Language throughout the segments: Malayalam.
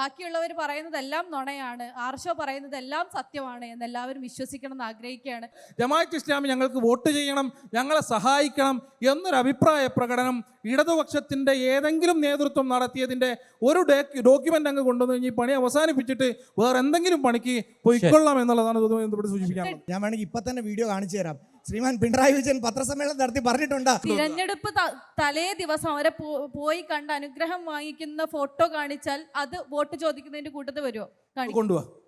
ബാക്കിയുള്ളവർ പറയുന്നതെല്ലാം നുണയാണ്, ആർഷോ പറയുന്നതെല്ലാം സത്യമാണ് എന്നെല്ലാവരും വിശ്വസിക്കണം എന്ന് ആഗ്രഹിക്കുകയാണ്. ജമാഅത്ത് ഇസ്ലാമി ഞങ്ങൾക്ക് വോട്ട് ചെയ്യണം, ഞങ്ങളെ സഹായിക്കണം എന്നൊരു അഭിപ്രായ പ്രകടനം ഇടതുപക്ഷത്തിൻ്റെ ഏതെങ്കിലും നേതൃത്വം നടത്തിയതിൻ്റെ ഒരു ഡോക്യുമെൻ്റ് അങ്ങ് കൊണ്ടുവന്ന് ഈ പണി അവസാനിപ്പിച്ചിട്ട് വേറെ എന്തെങ്കിലും പണിക്ക് പൊയ്ക്കൊള്ളാം എന്നുള്ളതാണ് ഇവിടെ സൂചിപ്പിക്കാനുള്ളത്. ഞാൻ വേണമെങ്കിൽ ഇപ്പൊ തന്നെ വീഡിയോ കാണിച്ചു തരാം. ശ്രീമാൻ പിണറായി വിജയൻ പത്രസമ്മേളനം നടത്തി പറഞ്ഞിട്ടുണ്ട്, തിരഞ്ഞെടുപ്പ് തലേ ദിവസം അവരെ പോയി കണ്ട് അനുഗ്രഹം വാങ്ങിക്കുന്ന ഫോട്ടോ കാണിച്ചാൽ അത് വോട്ട് ചോദിക്കുന്നതിന്റെ കൂട്ടത്തിൽ വരുമോ?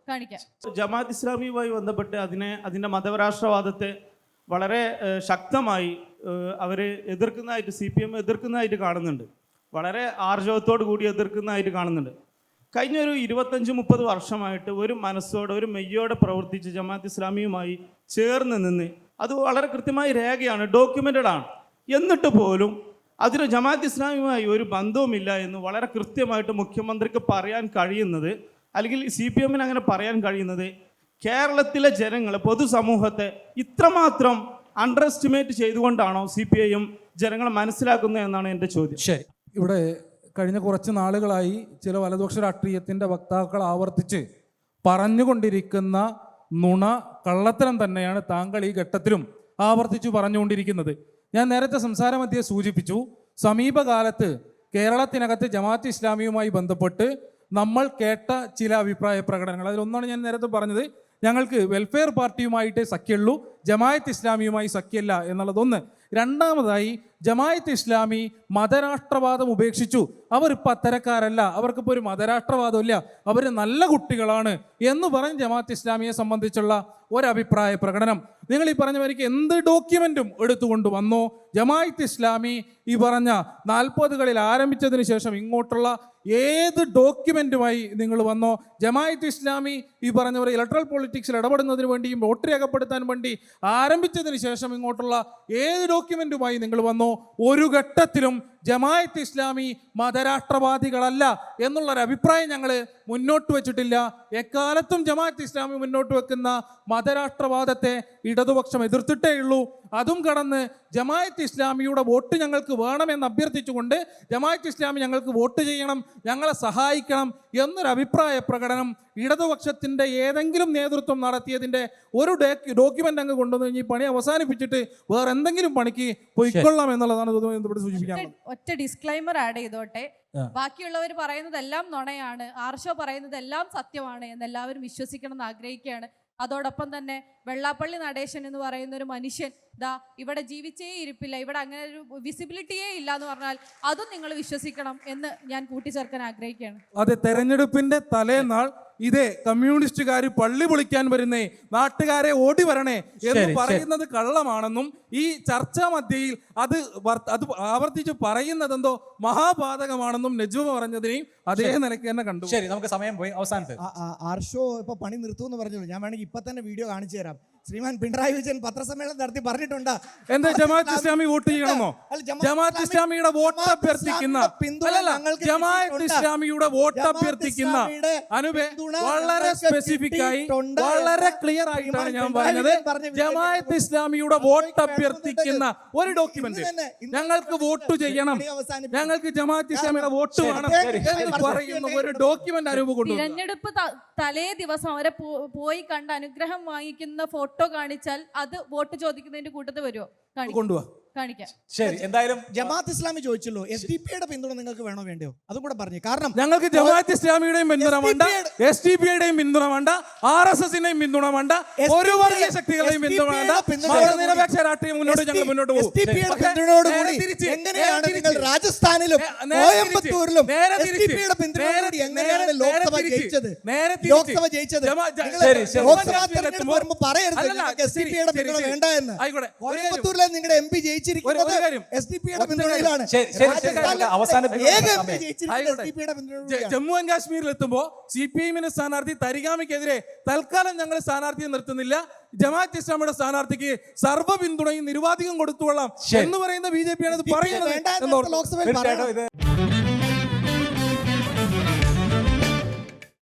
കാണിക്കാം. ജമാഅത്ത് ഇസ്ലാമിയുമായി ബന്ധപ്പെട്ട് അതിൻ്റെ മതരാഷ്ട്രവാദത്തെ വളരെ ശക്തമായി അവർ എതിർക്കുന്നതായിട്ട് CPM എതിർക്കുന്നതായിട്ട് കാണുന്നുണ്ട്. വളരെ ആർജവത്തോടു കൂടി എതിർക്കുന്നതായിട്ട് കാണുന്നുണ്ട്. കഴിഞ്ഞ ഒരു 25-30 വർഷമായിട്ട് ഒരു മനസ്സോടെ ഒരു മെയ്യോടെ പ്രവർത്തിച്ച് ജമാഅത്ത് ഇസ്ലാമിയുമായി ചേർന്ന് നിന്ന് അത് വളരെ കൃത്യമായി രേഖയാണ്, ഡോക്യുമെൻ്റഡ് ആണ്. എന്നിട്ട് പോലും അതിന് ജമാഅത്ത് ഇസ്ലാമിയുമായി ഒരു ബന്ധവുമില്ല എന്ന് വളരെ കൃത്യമായിട്ട് മുഖ്യമന്ത്രിക്ക് പറയാൻ കഴിയുന്നത്, അല്ലെങ്കിൽ CPMന് അങ്ങനെ പറയാൻ കഴിയുന്നത് കേരളത്തിലെ ജനങ്ങളെ, പൊതുസമൂഹത്തെ ഇത്രമാത്രം അണ്ടർ എസ്റ്റിമേറ്റ് ചെയ്തുകൊണ്ടാണോ CPIM ജനങ്ങളെ മനസ്സിലാക്കുന്നത് എന്നാണ് എൻ്റെ ചോദ്യം. ശരി, ഇവിടെ കഴിഞ്ഞ കുറച്ച് നാളുകളായി ചില വലതുപക്ഷ രാഷ്ട്രീയത്തിൻ്റെ വക്താക്കൾ ആവർത്തിച്ച് പറഞ്ഞുകൊണ്ടിരിക്കുന്ന നുണ കള്ളത്തരം തന്നെയാണ് താങ്കൾ ഈ ഘട്ടത്തിലും ആവർത്തിച്ചു പറഞ്ഞുകൊണ്ടിരിക്കുന്നത്. ഞാൻ നേരത്തെ സംസാരമധ്യേ സൂചിപ്പിച്ചു, സമീപകാലത്ത് കേരളത്തിനകത്ത് ജമാഅത്ത് ഇസ്ലാമിയുമായി ബന്ധപ്പെട്ട് നമ്മൾ കേട്ട ചില അഭിപ്രായ പ്രകടനങ്ങൾ, അതിലൊന്നാണ് ഞാൻ നേരത്തെ പറഞ്ഞത്, ഞങ്ങൾക്ക് വെൽഫെയർ പാർട്ടിയുമായിട്ടേ സഖ്യമുള്ളൂ, ജമാഅത്ത് ഇസ്ലാമിയുമായി സഖ്യമല്ല എന്നുള്ളതൊന്ന്. രണ്ടാമതായി, ജമാഅത്ത് ഇസ്ലാമി മതരാഷ്ട്രവാദം ഉപേക്ഷിച്ചു, അവരിപ്പോൾ അത്തരക്കാരല്ല, അവർക്കിപ്പോൾ ഒരു മതരാഷ്ട്രവാദമില്ല, അവർ നല്ല കുട്ടികളാണ് എന്ന് പറഞ്ഞ് ജമാഅത്ത് ഇസ്ലാമിയെ സംബന്ധിച്ചുള്ള ഒരഭിപ്രായ പ്രകടനം. നിങ്ങൾ ഈ പറഞ്ഞ വരിക്ക് എന്ത് ഡോക്യുമെൻറ്റും എടുത്തുകൊണ്ട് വന്നോ, ജമാഅത്ത് ഇസ്ലാമി ഈ പറഞ്ഞ 40കളിൽ ആരംഭിച്ചതിന് ശേഷം ഇങ്ങോട്ടുള്ള ഏത് ഡോക്യുമെൻറ്റുമായി നിങ്ങൾ വന്നോ, ജമാഅത്ത് ഇസ്ലാമി ഈ പറഞ്ഞവർ ഇലക്ട്രൽ പൊളിറ്റിക്സിൽ ഇടപെടുന്നതിന് വേണ്ടിയും വോട്ട് രേഖപ്പെടുത്താൻ വേണ്ടി ആരംഭിച്ചതിന് ശേഷം ഇങ്ങോട്ടുള്ള ഏത് ഡോക്യുമെൻറ്റുമായി നിങ്ങൾ വന്നോ, ഒരു ഘട്ടത്തിലും ജമാഅത്ത് ഇസ്ലാമി മതരാഷ്ട്രവാദികളല്ല എന്നുള്ളൊരു അഭിപ്രായം ഞങ്ങൾ മുന്നോട്ട് വെച്ചിട്ടില്ല. എക്കാലത്തും ജമാഅത്ത് ഇസ്ലാമി മുന്നോട്ട് വെക്കുന്ന മതരാഷ്ട്രവാദത്തെ ഇടതുപക്ഷം എതിർത്തിട്ടേ ഉള്ളൂ. അതും കടന്ന് ജമാഅത്ത് ഇസ്ലാമിയുടെ വോട്ട് ഞങ്ങൾക്ക് വേണമെന്ന് അഭ്യർത്ഥിച്ചുകൊണ്ട് ജമാഅത്ത് ഇസ്ലാമി ഞങ്ങൾക്ക് വോട്ട് ചെയ്യണം, ഞങ്ങളെ സഹായിക്കണം എന്നൊരു അഭിപ്രായ പ്രകടനം ഇടതുപക്ഷത്തിൻ്റെ ഏതെങ്കിലും നേതൃത്വം നടത്തിയതിൻ്റെ ഒരു ഡോക്യുമെൻ്റ് അങ്ങ് കൊണ്ടുവന്ന് ഈ പണി അവസാനിപ്പിച്ചിട്ട് വേറെ എന്തെങ്കിലും പണിക്ക് പൊയ്ക്കൊള്ളാം എന്നുള്ളതാണ് ഇവിടെ സൂചിപ്പിക്കാനുള്ളത്. ഒറ്റ ഡിസ്ക്ലൈമർ ആഡ് ചെയ്തോട്ടെ, ബാക്കിയുള്ളവർ പറയുന്നതെല്ലാം നുണയാണ്, ആർഷോ പറയുന്നതെല്ലാം സത്യമാണ് എന്നെല്ലാവരും വിശ്വസിക്കണം എന്ന് ആഗ്രഹിക്കുകയാണ്. അതോടൊപ്പം തന്നെ വെള്ളാപ്പള്ളി നടേശൻ എന്ന് പറയുന്ന ഒരു മനുഷ്യൻ ഇവിടെ ജീവിച്ചേ ഇരിപ്പില്ല, ഇവിടെ അങ്ങനെ ഒരു വിസിബിലിറ്റിയേ ഇല്ല എന്ന് പറഞ്ഞാൽ അതും നിങ്ങൾ വിശ്വസിക്കണം എന്ന് ഞാൻ കൂട്ടിച്ചേർക്കാൻ ആഗ്രഹിക്കുകയാണ്. അതെ, തെരഞ്ഞെടുപ്പിന്റെ തലേന്നാൾ ഇതേ കമ്മ്യൂണിസ്റ്റുകാർ പള്ളി പൊളിക്കാൻ വരുന്നേ, നാട്ടുകാരെ ഓടി വരണേ എന്ന് പറയുന്നത് കള്ളമാണെന്നും ഈ ചർച്ചാ മധ്യയിൽ അത് ആവർത്തിച്ച് പറയുന്നതെന്തോ മഹാപാതകമാണെന്നും നെജ്മ പറഞ്ഞതിനെയും അതേ നിലയ്ക്ക് തന്നെ കണ്ടു. ശരി, നമുക്ക് സമയം പോയി. അവസാനത്തെ ആർഷോ ഇപ്പൊ പണി നിർത്തുമെന്ന് പറഞ്ഞല്ലോ, ഞാൻ വേണമെങ്കിൽ ഇപ്പൊ തന്നെ വീഡിയോ കാണിച്ചു തരാം. ശ്രീമാൻ പിണറായി വിജയൻ പത്രസമ്മേളനം നടത്തി പറഞ്ഞിട്ടുണ്ട്, എന്താ ജമാഅത്ത് ഇസ്ലാമി വോട്ട് ചെയ്യണമെന്നോ? ജമാഅത്ത് ഇസ്ലാമിയുടെ വോട്ട് അഭ്യർത്ഥിക്കുന്ന ജമാഅത്ത് ഇസ്ലാമിയുടെ വോട്ട് അഭ്യർത്ഥിക്കുന്ന അനുപേ വളരെ സ്പെസിഫിക് ആയി വളരെ ക്ലിയർ ആയിട്ടാണ് ഞാൻ പറഞ്ഞത്. ജമാഅത്ത് ഇസ്ലാമിയുടെ വോട്ട് അഭ്യർത്ഥിക്കുന്ന ഒരു ഡോക്യുമെന്റ്, ഞങ്ങൾക്ക് വോട്ട് ചെയ്യണം, ഞങ്ങൾക്ക് ജമാഅത്ത് ഇസ്ലാമിയുടെ വോട്ട് വേണം എന്ന് പറയുന്ന ഒരു ഡോക്യുമെന്റ് അനൂപ് കൊണ്ടുവന്നു. തിരഞ്ഞെടുപ്പ് തലേ ദിവസം അവരെ പോയി കണ്ട് അനുഗ്രഹം വാങ്ങിക്കുന്ന ഫോട്ടോ കാണിച്ചാൽ അത് വോട്ട് ചോദിക്കുന്നതിന്റെ കൂട്ടത്തിൽ വരുമോ? കാണിക്കാം. ശരി, എന്തായാലും ജമാഅത്ത് ഇസ്ലാമി ചോദിച്ചല്ലോ, SDP-യുടെ പിന്തുണ നിങ്ങൾക്ക് വേണോ വേണ്ടയോ? അതും കൂടെ പറഞ്ഞു. കാരണം ഞങ്ങൾക്ക് ജമാഅത്ത് ഇസ്ലാമിയുടെയും പിന്തുണ വേണ്ട, SDP-യുടെയും പിന്തുണ വേണ്ട, RSSന്റെയും പിന്തുണ വേണ്ട, ഒരു വർഗീയ ശക്തികളുടെയും പിന്തുണ വേണ്ട, മതനിരപേക്ഷ രാഷ്ട്രീയം ഞങ്ങൾ മുന്നോട്ട് പോകും. എങ്ങനെയാണ് നിങ്ങൾ രാജസ്ഥാനിലും കോയമ്പത്തൂരിലും SDP-യുടെ പിന്തുണയോടുകൂടി എങ്ങനെയാണ് ലോക്സഭ ജയിച്ചത്? പറയരുത് SDP-യുടെ പിന്തുണ വേണ്ട എന്ന്. കോയമ്പത്തൂരിലെ നിങ്ങളുടെ MP ജയിച്ചിരിക്കുന്നത് SDP-യുടെ പിന്തുണയിലാണ്. ജമ്മു ആൻഡ് കാശ്മീരിൽ എത്തുമ്പോൾ CPIM സ്ഥാനാർത്ഥി തരിഗാമിക്കെതിരെ തൽക്കാലം ഞങ്ങൾ സ്ഥാനാർത്ഥിയെ നിർത്തുന്നില്ല, ജമാഅത്ത് ഇസ്ലാമിയുടെ സ്ഥാനാർത്ഥിക്ക് സർവ്വ പിന്തുണയും നിരുപാധികം കൊടുത്തുകൊള്ളാം എന്ന് പറയുന്ന BJP ആണ് ഇത് പറയുന്നത്. ലോക്സഭയിൽ